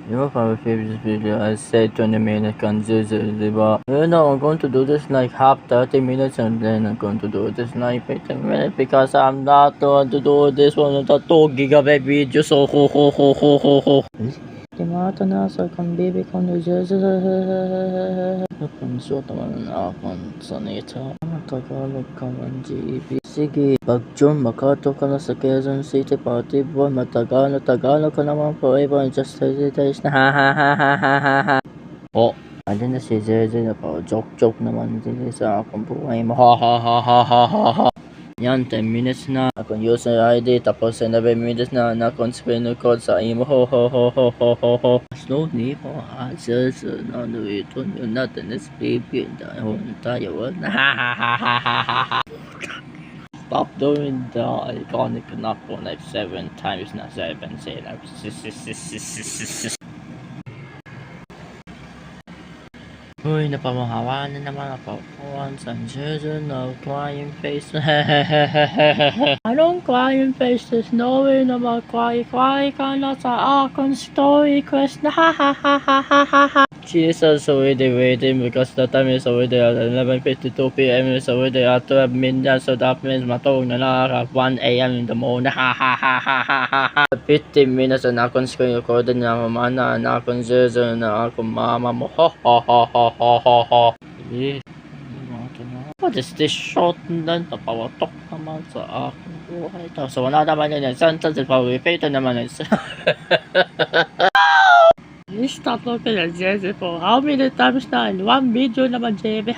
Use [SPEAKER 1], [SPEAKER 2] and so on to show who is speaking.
[SPEAKER 1] You know, for my favorite video, I said 20 minutes consistently, but you know, I'm going to do this like half 30 minutes and then I'm going to do this like 15 minutes because I'm not going to do this one with a 2 gigabyte video, so ho. Timata na sa kang baby ko na Napansuot naman na akong sanita. Tagalog ka man, GB. Sige, pag June, makato ka na sa Quezon City, Party Boy, Tagalog ka naman forever, just 30 days na ha. Oh, andun na si Zeze na pa, joke naman din sa akong buhay mo, ha. Yan, 10 minutes na akong user ID, tapos 7 minutes na akong spin code sa imo, ho. Slowly po, ano ito, yun natin is baby, dahil tayo, ha. Stop doing the iconic knock on like 7 times na 7 say like Uy, napamahawa na naman ako. Once I'm certain of crying face. Anong crying face? There's no way na mag-cry ka na sa akong story quest na Jesus already waiting because the time is already at 11:52 p.m. is already at 12 midnight, so that means matulog na at 1 a.m. in the morning. 15 minutes na akong screen recorded na mamana na akong zero na akong mama mo. What is this short na napawatok naman sa aking buhay? So wala naman yun yung sentence, ipag-repeat naman yun. Stop looking at Jesse for how many times na in one video naman, JB?